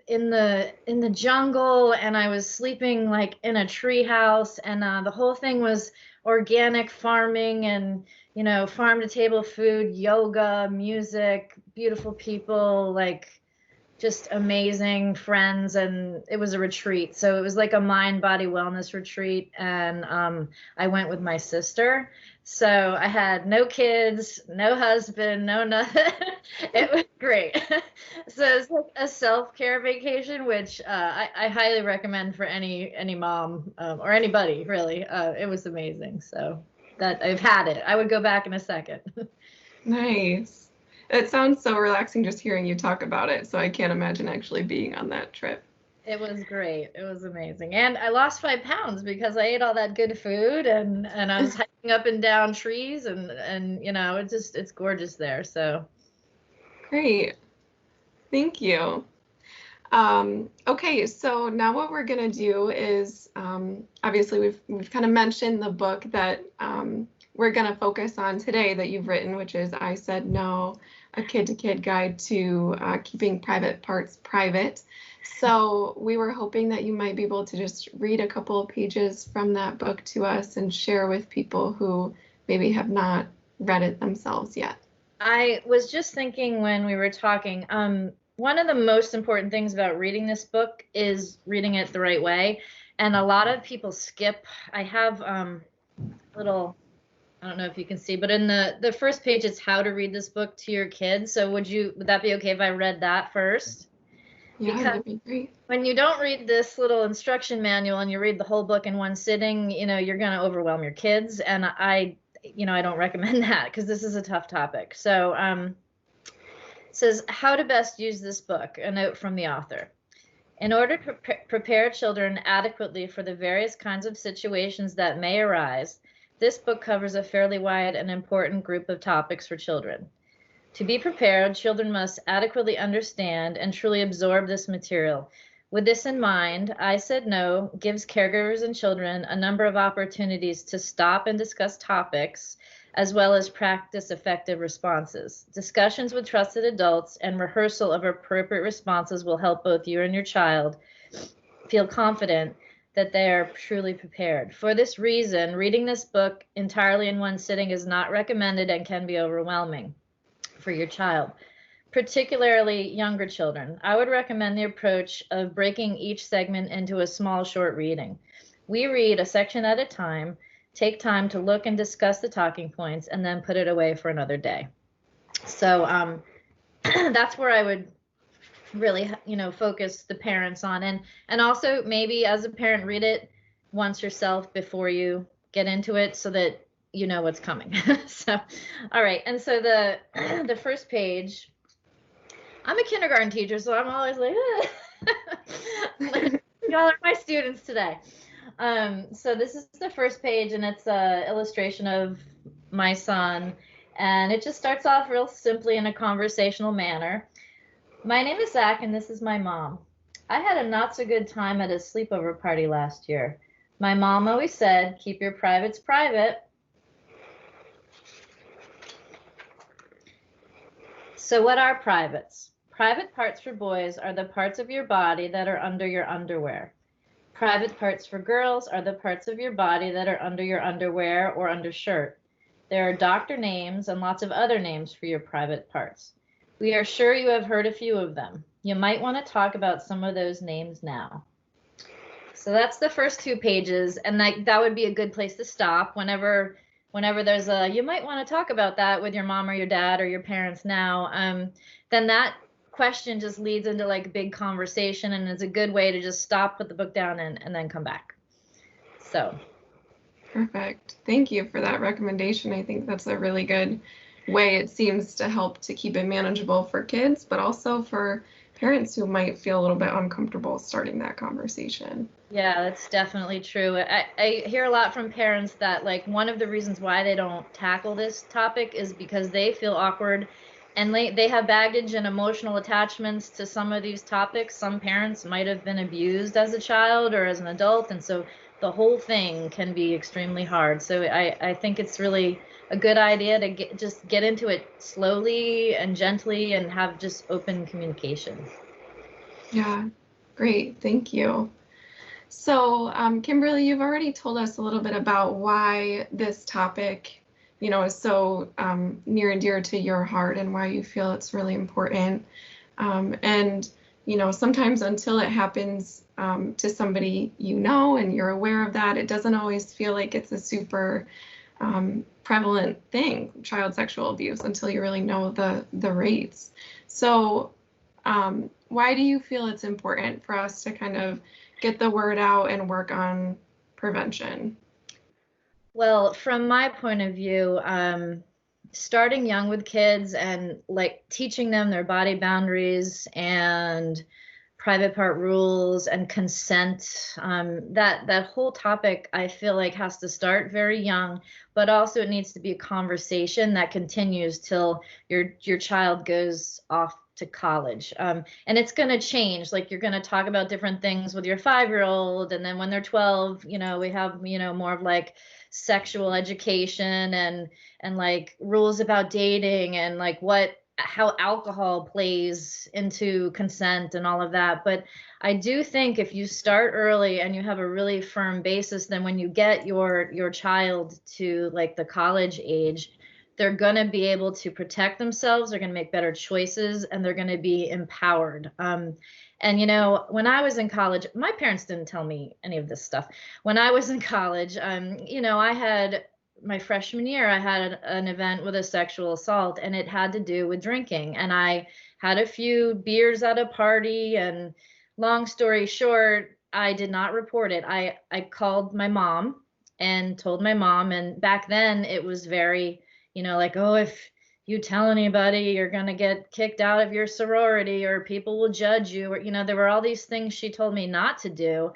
in the jungle, and I was sleeping in a tree house, and the whole thing was organic farming and farm to table food, yoga, music, beautiful people, just amazing friends, and it was a retreat. So it was a mind body wellness retreat, and I went with my sister. So I had no kids, no husband, no nothing. It was great. So it's a self-care vacation, which I highly recommend for any mom or anybody really. It was amazing. So that I've had it. I would go back in a second. Nice. It sounds so relaxing just hearing you talk about it. So I can't imagine actually being on that trip. It was great. It was amazing. And I lost 5 pounds because I ate all that good food, and I was hiking up and down trees, and it's gorgeous there. So great. Thank you. Okay, so now what we're gonna do is obviously we've kind of mentioned the book that we're gonna focus on today that you've written, which is I Said No, a kid-to-kid guide to keeping private parts private. So we were hoping that you might be able to just read a couple of pages from that book to us and share with people who maybe have not read it themselves yet. I was just thinking when we were talking, one of the most important things about reading this book is reading it the right way. And a lot of people skip. I have I don't know if you can see, but in the first page, it's how to read this book to your kids. So would that be okay if I read that first? Yeah, because that'd be great. When you don't read this little instruction manual and you read the whole book in one sitting, you're going to overwhelm your kids. And I don't recommend that because this is a tough topic. So it says how to best use this book, a note from the author. In order to prepare children adequately for the various kinds of situations that may arise, this book covers a fairly wide and important group of topics for children. To be prepared, children must adequately understand and truly absorb this material. With this in mind, I Said No gives caregivers and children a number of opportunities to stop and discuss topics, as well as practice effective responses. Discussions with trusted adults and rehearsal of appropriate responses will help both you and your child feel confident that they are truly prepared. For this reason, reading this book entirely in one sitting is not recommended and can be overwhelming for your child, particularly younger children. I would recommend the approach of breaking each segment into a small, short reading. We read a section at a time, take time to look and discuss the talking points, and then put it away for another day. So that's where I would really, focus the parents on. And also maybe as a parent, read it once yourself before you get into it so that you know what's coming. So, all right. And so the first page, I'm a kindergarten teacher, so I'm always like, y'all are my students today. So this is the first page, and it's an illustration of my son, and it just starts off real simply in a conversational manner. My name is Zach, and this is my mom. I had a not so good time at a sleepover party last year. My mom always said, keep your privates private. So what are privates? Private parts for boys are the parts of your body that are under your underwear. Private parts for girls are the parts of your body that are under your underwear or undershirt. There are doctor names and lots of other names for your private parts. We are sure you have heard a few of them. You might want to talk about some of those names now. So that's the first 2 pages, and that would be a good place to stop whenever there's you might want to talk about that with your mom or your dad or your parents now. Then that question just leads into like a big conversation, and it's a good way to just stop, put the book down, and then come back. So. Perfect. Thank you for that recommendation. I think that's a really good way. It seems to help to keep it manageable for kids, but also for parents who might feel a little bit uncomfortable starting that conversation. Yeah, that's definitely true. I hear a lot from parents that like one of the reasons why they don't tackle this topic is because they feel awkward and they have baggage and emotional attachments to some of these topics. Some parents might have been abused as a child or as an adult, and so the whole thing can be extremely hard. So I think it's really a good idea to get into it slowly and gently and have just open communication. Yeah, great. Thank you. So, Kimberly, you've already told us a little bit about why this topic, is so near and dear to your heart and why you feel it's really important. And sometimes until it happens to somebody and you're aware of that, it doesn't always feel like it's a super prevalent thing, child sexual abuse, until you really know the rates. So why do you feel it's important for us to kind of get the word out and work on prevention? Well, from my point of view, starting young with kids and like teaching them their body boundaries and private part rules and consent, that whole topic I feel like has to start very young, but also it needs to be a conversation that continues till your child goes off to college. And it's going to change. Like you're going to talk about different things with your 5-year-old, and then when they're 12, we have more of like sexual education and like rules about dating and like how alcohol plays into consent and all of that. But I do think if you start early and you have a really firm basis, then when you get your child to like the college age, they're going to be able to protect themselves, they're going to make better choices, and they're going to be empowered. And when I was in college, my parents didn't tell me any of this stuff. When I was in college, I had my freshman year, I had an event with a sexual assault, and it had to do with drinking. And I had a few beers at a party, and long story short, I did not report it. I called my mom and told my mom. And back then it was very, like, oh, if you tell anybody, you're going to get kicked out of your sorority or people will judge you. Or, there were all these things she told me not to do.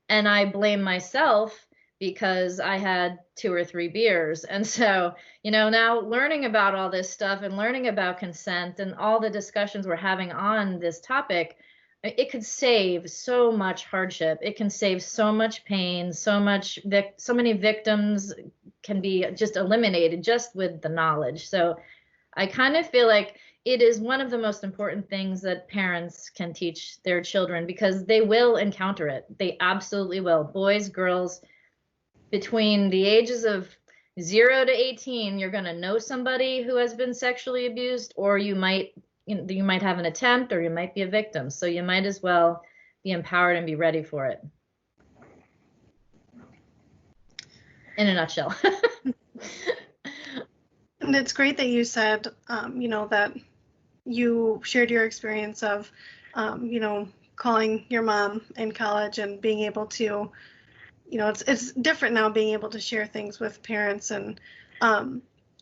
And I blame myself because I had 2 or 3 beers. And so, now learning about all this stuff and learning about consent and all the discussions we're having on this topic, it could save so much hardship. It can save so much pain, so many victims can be just eliminated just with the knowledge. So I kind of feel like it is one of the most important things that parents can teach their children, because they will encounter it. They absolutely will. Boys, girls, between the ages of 0 to 18, you're going to know somebody who has been sexually abused, or you might have an attempt, or you might be a victim. So you might as well be empowered and be ready for it. In a nutshell. And it's great that you said, that you shared your experience of, calling your mom in college and being able to, it's different now being able to share things with parents. And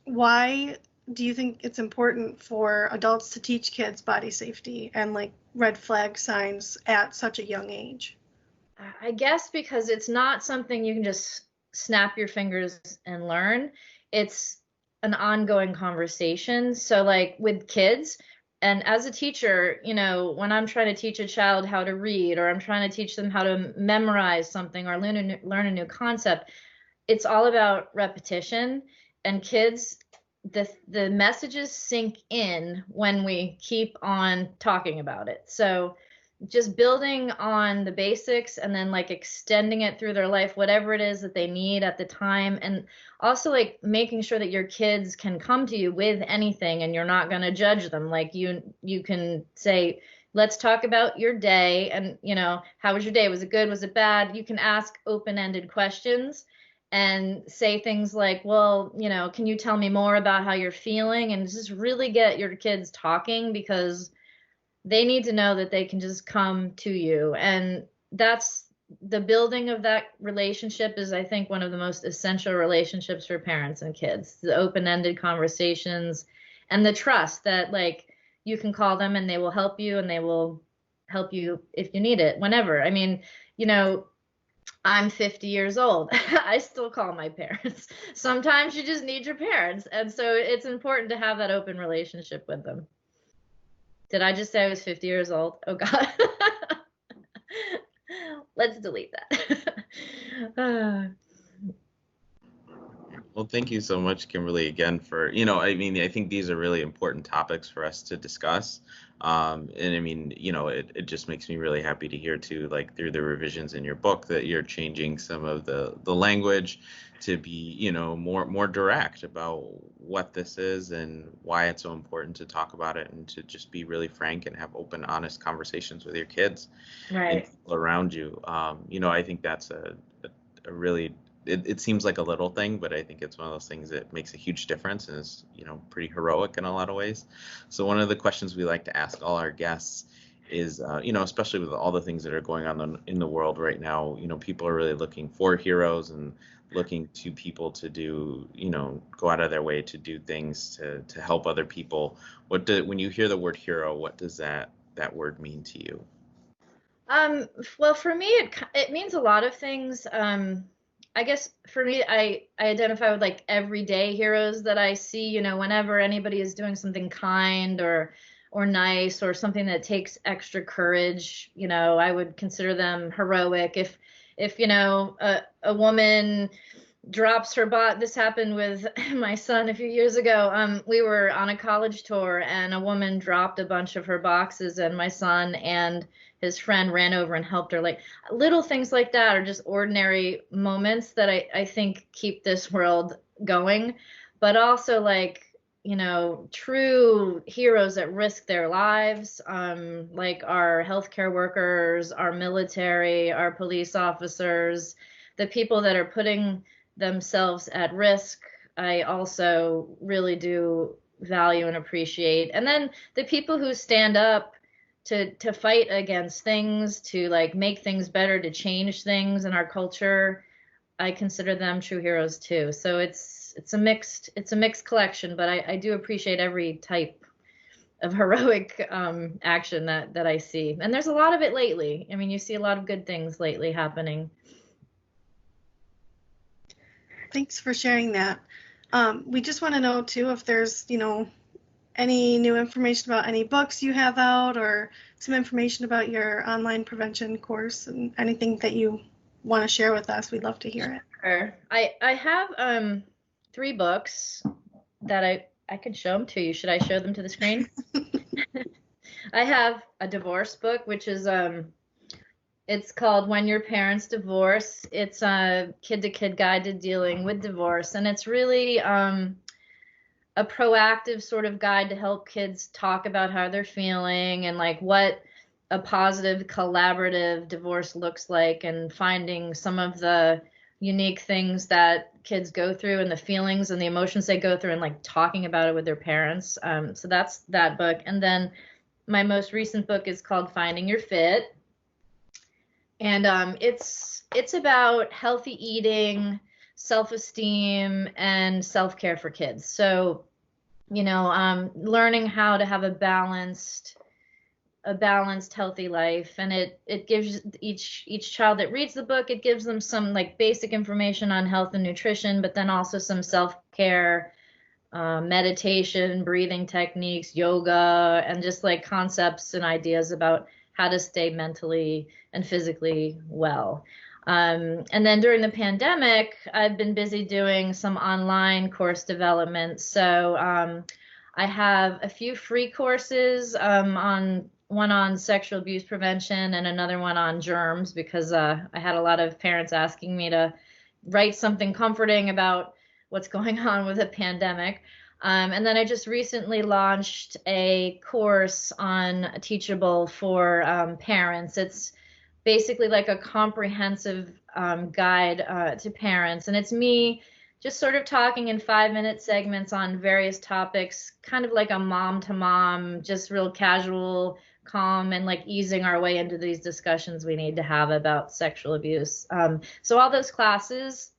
why do you think it's important for adults to teach kids body safety and like red flag signs at such a young age? I guess because it's not something you can just snap your fingers and learn. It's an ongoing conversation. So like with kids, and as a teacher, when I'm trying to teach a child how to read, or I'm trying to teach them how to memorize something or learn a new concept, it's all about repetition. And kids, the messages sink in when we keep on talking about it. So just building on the basics and then like extending it through their life, whatever it is that they need at the time. And also like making sure that your kids can come to you with anything and you're not going to judge them. Like you can say, let's talk about your day. And, how was your day? Was it good? Was it bad? You can ask open-ended questions and say things like, well, can you tell me more about how you're feeling? And just really get your kids talking, because they need to know that they can just come to you. And that's the building of that relationship is, I think, one of the most essential relationships for parents and kids, the open-ended conversations and the trust that like you can call them and they will help you, and they will help you if you need it, whenever. I mean, I'm 50 years old. I still call my parents. Sometimes you just need your parents. And so it's important to have that open relationship with them. Did I just say I was 50 years old? Oh, God. Let's delete that. Well, thank you so much, Kimberly, again for, I think these are really important topics for us to discuss. And I mean, it just makes me really happy to hear too, like through the revisions in your book, that you're changing some of the language to be, more direct about what this is and why it's so important to talk about it, and to just be really frank and have open, honest conversations with your kids and people around you. I think that's a really, it seems like a little thing, but I think it's one of those things that makes a huge difference and is, pretty heroic in a lot of ways. So one of the questions we like to ask all our guests is, especially with all the things that are going on in the world right now, people are really looking for heroes and looking to people to do, go out of their way to do things to help other people. When you hear the word hero, what does that word mean to you? Well, for me, it means a lot of things. I guess for me, I identify with like everyday heroes that I see, whenever anybody is doing something kind or nice or something that takes extra courage, I would consider them heroic. If a woman drops her this happened with my son a few years ago. We were on a college tour and a woman dropped a bunch of her boxes, and my son and his friend ran over and helped her. Like little things like that are just ordinary moments that I think keep this world going. But also like, true heroes that risk their lives, like our healthcare workers, our military, our police officers, the people that are putting themselves at risk, I also really do value and appreciate. And then the people who stand up to fight against things, to like make things better, to change things in our culture, I consider them true heroes too. So it's a mixed collection, but I do appreciate every type of heroic action that I see. And there's a lot of it lately. I mean, you see a lot of good things lately happening. Thanks for sharing that. We just want to know too if there's, any new information about any books you have out, or some information about your online prevention course, and anything that you want to share with us, we'd love to hear it. Sure. I have 3 books that I can show them to you. Should I show them to the screen? I have a divorce book, which is it's called When Your Parents Divorce. It's a kid-to-kid guide to dealing with divorce, and it's really a proactive sort of guide to help kids talk about how they're feeling and like what a positive collaborative divorce looks like, and finding some of the unique things that kids go through and the feelings and the emotions they go through, and like talking about it with their parents. So that's that book. And then my most recent book is called Finding Your Fit. And it's about healthy eating, self-esteem, and self-care for kids. So, learning how to have a balanced, healthy life. And it gives each child that reads the book, it gives them some like basic information on health and nutrition, but then also some self-care, meditation, breathing techniques, yoga, and just like concepts and ideas about how to stay mentally and physically well. And then during the pandemic, I've been busy doing some online course development. So I have a few free courses, one on sexual abuse prevention and another one on germs, because I had a lot of parents asking me to write something comforting about what's going on with the pandemic. And then I just recently launched a course on Teachable for parents. It's basically like a comprehensive guide to parents. And it's me just sort of talking in 5-minute segments on various topics, kind of like a mom to mom, just real casual, calm, and like easing our way into these discussions we need to have about sexual abuse. So all those classes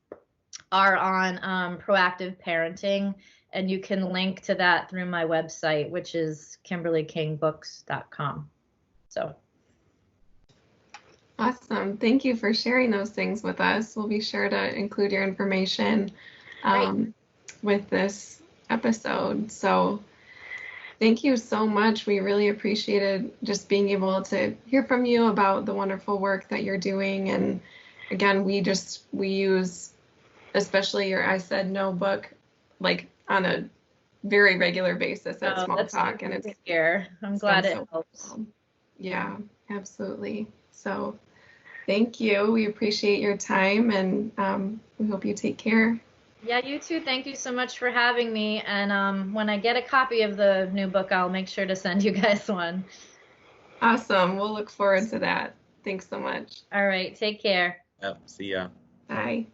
are on proactive parenting, and you can link to that through my website, which is KimberlyKingBooks.com. So. Awesome. Thank you for sharing those things with us. We'll be sure to include your information with this episode. So thank you so much. We really appreciated just being able to hear from you about the wonderful work that you're doing. And again, we use especially your I Said No book like on a very regular basis at Small Talk, and it's here. I'm glad it helps. Yeah, absolutely. So thank you. We appreciate your time, and we hope you take care. Yeah, you too. Thank you so much for having me. And when I get a copy of the new book, I'll make sure to send you guys one. Awesome. We'll look forward to that. Thanks so much. All right. Take care. Yep. See ya. Bye.